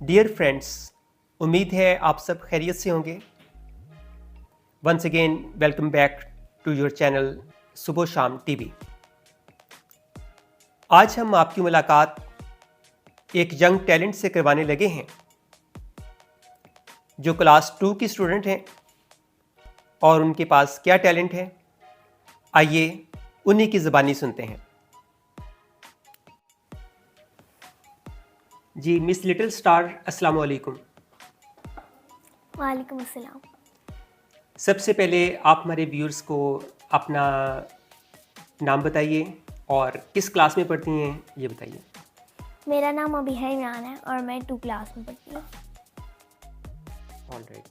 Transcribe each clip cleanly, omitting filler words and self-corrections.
Dear friends, उम्मीद है आप सब खैरियत से होंगे। Once again welcome back to your channel Subah Shaam TV. आज हम आपकी मुलाकात एक यंग टैलेंट से करवाने लगे हैं जो क्लास 2 की स्टूडेंट हैं और उनके पास क्या टैलेंट है, आइए उन्हीं की ज़बानी सुनते हैं। जी मिस लिटिल स्टार, अस्सलाम वालेकुम। वालेकुम अस्सलाम। सबसे पहले आप हमारे व्यूअर्स को अपना नाम बताइए और किस क्लास में पढ़ती हैं ये बताइए। मेरा नाम अभिहा इमरान है और मैं 2 क्लास में पढ़ती हूँ। ऑलराइट।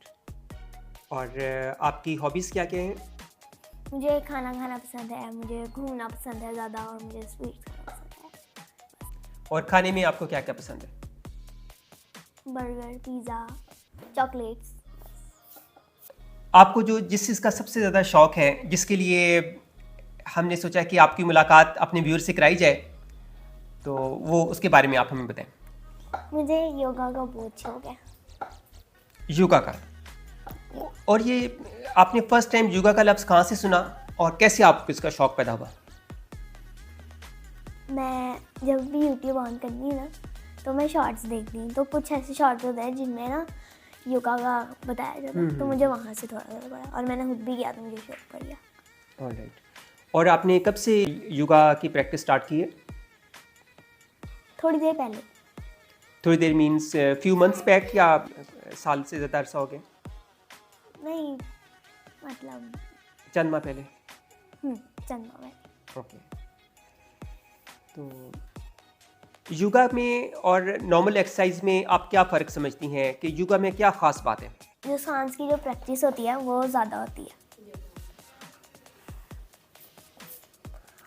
और आपकी हॉबीज़ क्या क्या हैं? मुझे खाना खाना पसंद है, मुझे घूमना पसंद है ज़्यादा, और मुझे स्वीट्स खाना पसंद है। और खाने में आपको क्या क्या पसंद है? Burger, pizza, chocolates. आपको जो जिस चीज़ का सबसे ज़्यादा शौक़ है, जिसके लिए हमने सोचा कि आपकी मुलाकात अपने व्यूअर से कराई जाए, तो वो उसके बारे में आप हमें बताएं। मुझे योगा का बहुत शौक है। योगा का? और ये आपने फर्स्ट टाइम योगा का लफ्ज़ कहाँ से सुना और कैसे आपको इसका शौक़ पैदा हुआ? मैं जब भी यूट्यूब ऑन करती हूँ ना, तो मैं शॉर्ट्स देखती हूँ, तो कुछ ऐसे शॉर्ट्स होते हैं जिनमें ना योगा का बताया जाता है, तो मुझे वहाँ से थोड़ा ज़्यादा पड़ा और मैंने खुद भी किया तो मुझे शौक पड़ गया। ऑलराइट। और आपने कब से योगा की प्रैक्टिस स्टार्ट की है? थोड़ी देर पहले। थोड़ी देर मीन्स फ्यू मंथ्स बैक या साल से ज़्यादा अरसा हो गया? नहीं, मतलब चंद माह पहले। चंद माह पहले। ओके। तो योगा में और नॉर्मल एक्सरसाइज में आप क्या फ़र्क समझती हैं कि योगा में क्या ख़ास बात है? जो सांस की जो प्रैक्टिस होती है वो ज़्यादा होती है,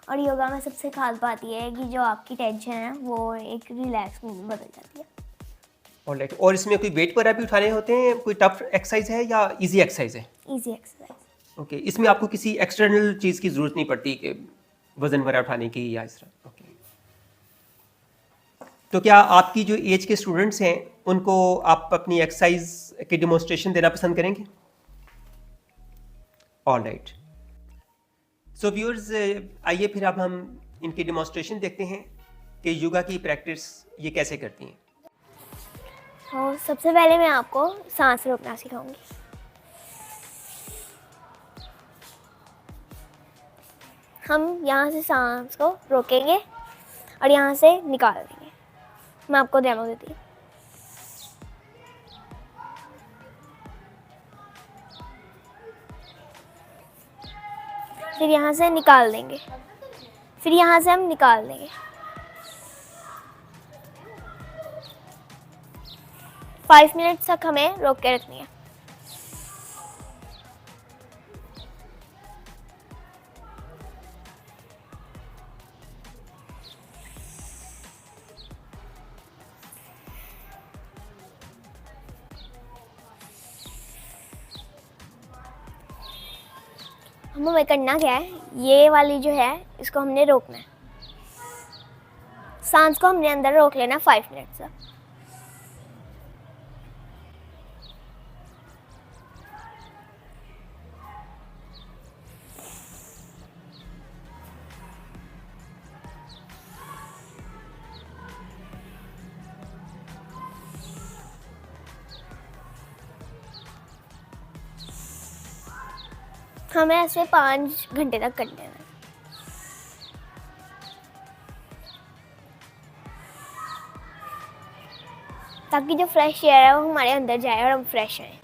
और योगा में सबसे खास बात यह है कि जो आपकी टेंशन है वो एक रिलैक्स में बदल जाती है। ऑलराइट। और इसमें कोई वेट वगैरह भी उठाने होते हैं? कोई टफ एक्सरसाइज है या इजी एक्सरसाइज है? Easy exercise. ओके। इसमें आपको किसी एक्सटर्नल चीज़ की ज़रूरत नहीं पड़ती कि वज़न वगैरह उठाने की या इस तरह? ओके। तो क्या आपकी जो एज के स्टूडेंट्स हैं उनको आप अपनी एक्सरसाइज की डेमोन्स्ट्रेशन देना पसंद करेंगे? ऑलराइट। सो व्यूअर्स, आइए फिर अब हम इनकी डेमोन्स्ट्रेशन देखते हैं कि योगा की प्रैक्टिस ये कैसे करती हैं। तो सबसे पहले मैं आपको सांस रोकना सिखाऊंगी। हम यहाँ से सांस को रोकेंगे और यहाँ से निकाल देंगे। मैं आपको डेमो देती हूँ। फिर यहाँ से निकाल देंगे, फिर यहाँ से हम निकाल देंगे। 5 मिनट तक हमें रोक के रखनी है। हमें करना क्या है, ये वाली जो है इसको हमने रोकना है। सांस को हमने अंदर रोक लेना 5 मिनट तक। हमें ऐसे 5 घंटे तक करना है, ताकि जो फ्रेश एयर है वो हमारे अंदर जाए और हम फ्रेश आए।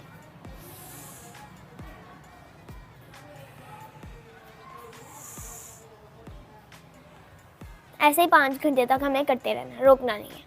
ऐसे ही 5 घंटे तक हमें करते रहना है, रोकना नहीं है।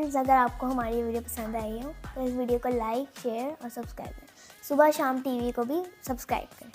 फ्रेंड्स, अगर आपको हमारी वीडियो पसंद आई हो तो इस वीडियो को लाइक, शेयर और सब्सक्राइब करें। सुबह शाम टीवी को भी सब्सक्राइब करें।